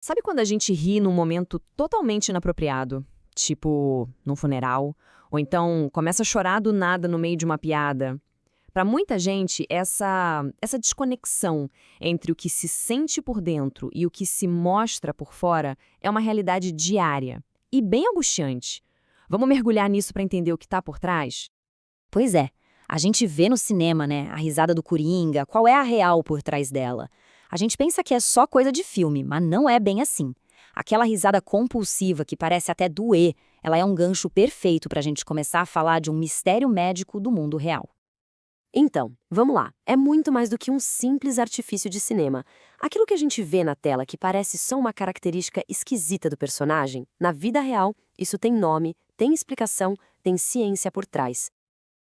Sabe quando a gente ri num momento totalmente inapropriado? Tipo, num funeral? Ou então começa a chorar do nada no meio de uma piada? Para muita gente, essa desconexão entre o que se sente por dentro e o que se mostra por fora é uma realidade diária e bem angustiante. Vamos mergulhar nisso para entender o que está por trás? Pois é. A gente vê no cinema, né, a risada do Coringa, qual é a real por trás dela. A gente pensa que é só coisa de filme, mas não é bem assim. Aquela risada compulsiva que parece até doer, ela é um gancho perfeito para a gente começar a falar de um mistério médico do mundo real. Então, vamos lá. É muito mais do que um simples artifício de cinema. Aquilo que a gente vê na tela que parece só uma característica esquisita do personagem, na vida real, isso tem nome, tem explicação, tem ciência por trás.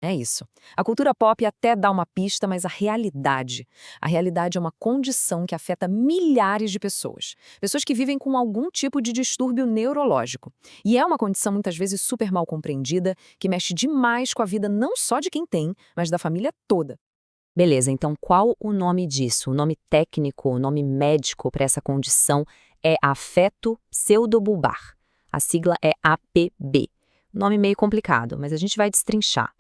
É isso. A cultura pop até dá uma pista, mas a realidade é uma condição que afeta milhares de pessoas. Pessoas que vivem com algum tipo de distúrbio neurológico. E é uma condição muitas vezes super mal compreendida, que mexe demais com a vida não só de quem tem, mas da família toda. Beleza, então qual o nome disso? O nome técnico, o nome médico para essa condição é afeto pseudobulbar. A sigla é APB. Nome meio complicado, mas a gente vai destrinchar.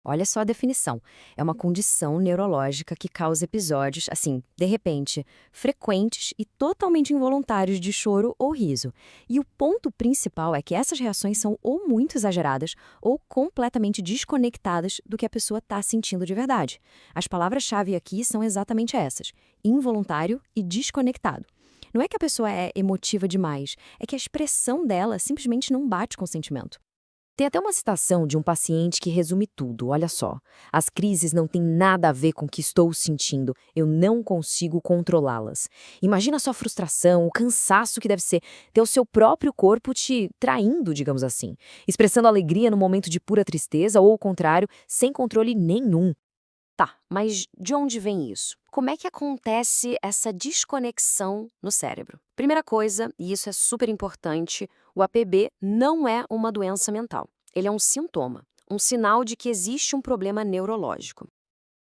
Olha só a definição. É uma condição neurológica que causa episódios, assim, de repente, frequentes e totalmente involuntários de choro ou riso. E o ponto principal é que essas reações são ou muito exageradas ou completamente desconectadas do que a pessoa está sentindo de verdade. As palavras-chave aqui são exatamente essas: involuntário e desconectado. Não é que a pessoa é emotiva demais, é que a expressão dela simplesmente não bate com o sentimento. Tem até uma citação de um paciente que resume tudo, olha só. As crises não têm nada a ver com o que estou sentindo, eu não consigo controlá-las. Imagina a sua frustração, o cansaço que deve ser ter o seu próprio corpo te traindo, digamos assim. Expressando alegria no momento de pura tristeza ou, ao contrário, sem controle nenhum. Tá, mas de onde vem isso? Como é que acontece essa desconexão no cérebro? Primeira coisa, e isso é super importante, o APB não é uma doença mental. Ele é um sintoma, um sinal de que existe um problema neurológico.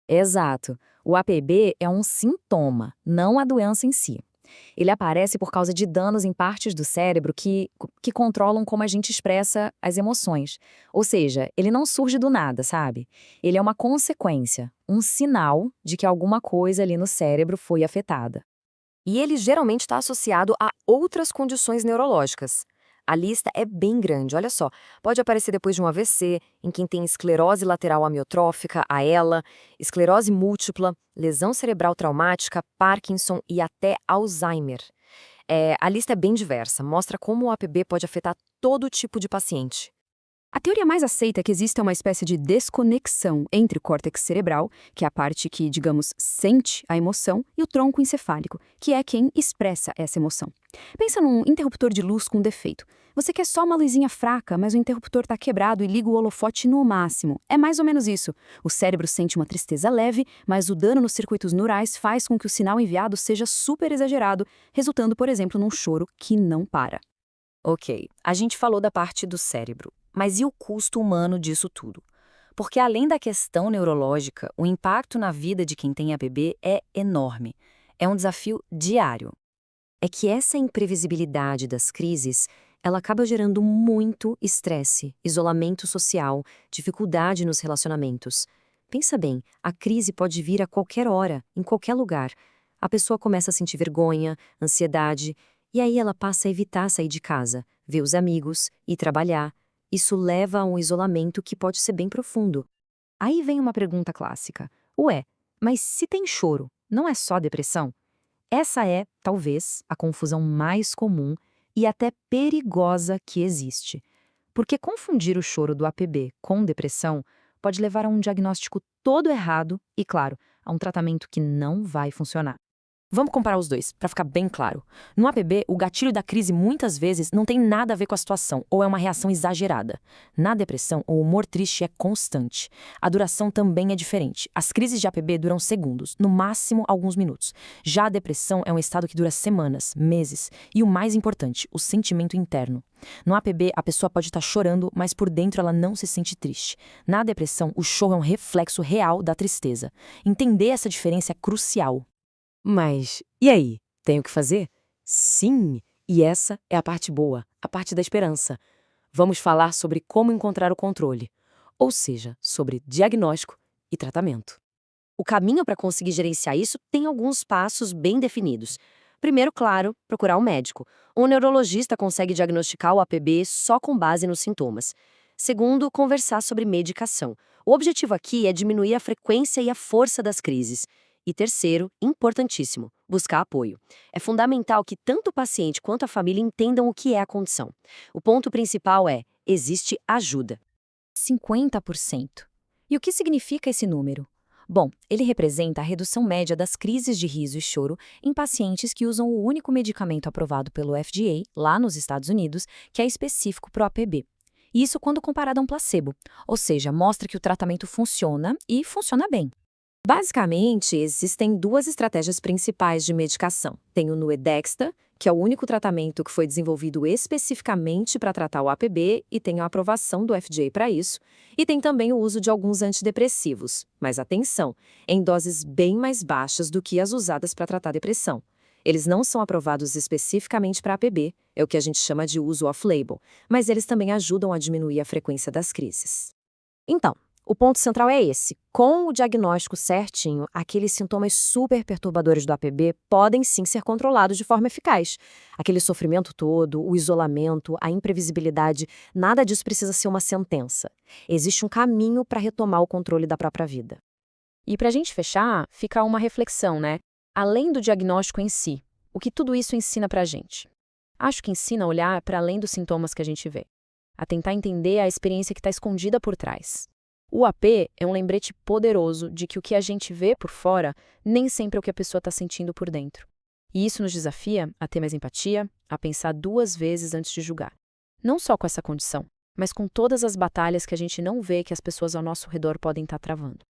Exato. O APB é um sintoma, não a doença em si. Ele aparece por causa de danos em partes do cérebro que controlam como a gente expressa as emoções. Ou seja, ele não surge do nada, sabe? Ele é uma consequência, um sinal de que alguma coisa ali no cérebro foi afetada. E ele geralmente está associado a outras condições neurológicas. A lista é bem grande, olha só. Pode aparecer depois de um AVC, em quem tem esclerose lateral amiotrófica, AELA, esclerose múltipla, lesão cerebral traumática, Parkinson e até Alzheimer. A lista é bem diversa, mostra como o APB pode afetar todo tipo de paciente. A teoria mais aceita é que existe uma espécie de desconexão entre o córtex cerebral, que é a parte que, digamos, sente a emoção, e o tronco encefálico, que é quem expressa essa emoção. Pensa num interruptor de luz com defeito. Você quer só uma luzinha fraca, mas o interruptor está quebrado e liga o holofote no máximo. É mais ou menos isso. O cérebro sente uma tristeza leve, mas o dano nos circuitos neurais faz com que o sinal enviado seja super exagerado, resultando, por exemplo, num choro que não para. Ok, a gente falou da parte do cérebro, mas e o custo humano disso tudo? Porque além da questão neurológica, o impacto na vida de quem tem APB é enorme. É um desafio diário. É que essa imprevisibilidade das crises, ela acaba gerando muito estresse, isolamento social, dificuldade nos relacionamentos. Pensa bem, a crise pode vir a qualquer hora, em qualquer lugar. A pessoa começa a sentir vergonha, ansiedade, e aí ela passa a evitar sair de casa, ver os amigos e trabalhar. Isso leva a um isolamento que pode ser bem profundo. Aí vem uma pergunta clássica. Ué, mas se tem choro, não é só depressão? Essa é, talvez, a confusão mais comum e até perigosa que existe. Porque confundir o choro do APB com depressão pode levar a um diagnóstico todo errado e, claro, a um tratamento que não vai funcionar. Vamos comparar os dois, para ficar bem claro. No APB, o gatilho da crise muitas vezes não tem nada a ver com a situação, ou é uma reação exagerada. Na depressão, o humor triste é constante. A duração também é diferente. As crises de APB duram segundos, no máximo alguns minutos. Já a depressão é um estado que dura semanas, meses. E o mais importante, o sentimento interno. No APB, a pessoa pode estar chorando, mas por dentro ela não se sente triste. Na depressão, o choro é um reflexo real da tristeza. Entender essa diferença é crucial. Mas, e aí? Tem o que fazer? Sim, E essa é a parte boa, a parte da esperança. Vamos falar sobre como encontrar o controle, ou seja, sobre diagnóstico e tratamento. O caminho para conseguir gerenciar isso tem alguns passos bem definidos. Primeiro, claro, procurar um médico. Um neurologista consegue diagnosticar o APB só com base nos sintomas. Segundo, conversar sobre medicação. O objetivo aqui é diminuir a frequência e a força das crises. E terceiro, importantíssimo, buscar apoio. É fundamental que tanto o paciente quanto a família entendam o que é a condição. O ponto principal é: existe ajuda. 50%. E o que significa esse número? Bom, ele representa a redução média das crises de riso e choro em pacientes que usam o único medicamento aprovado pelo FDA, lá nos Estados Unidos, que é específico para o APB. Isso quando comparado a um placebo, ou seja, mostra que o tratamento funciona e funciona bem. Basicamente, existem duas estratégias principais de medicação. Tem o Nuedexta, que é o único tratamento que foi desenvolvido especificamente para tratar o APB e tem a aprovação do FDA para isso. E tem também o uso de alguns antidepressivos, mas atenção, em doses bem mais baixas do que as usadas para tratar depressão. Eles não são aprovados especificamente para APB, é o que a gente chama de uso off-label, mas eles também ajudam a diminuir a frequência das crises. Então, o ponto central é esse. Com o diagnóstico certinho, aqueles sintomas super perturbadores do APB podem sim ser controlados de forma eficaz. Aquele sofrimento todo, o isolamento, a imprevisibilidade, nada disso precisa ser uma sentença. Existe um caminho para retomar o controle da própria vida. E para a gente fechar, fica uma reflexão, né? Além do diagnóstico em si, o que tudo isso ensina para a gente? Acho que ensina a olhar para além dos sintomas que a gente vê, a tentar entender a experiência que está escondida por trás. O AP é um lembrete poderoso de que o que a gente vê por fora nem sempre é o que a pessoa está sentindo por dentro. E isso nos desafia a ter mais empatia, a pensar 2 vezes antes de julgar. Não só com essa condição, mas com todas as batalhas que a gente não vê que as pessoas ao nosso redor podem estar travando.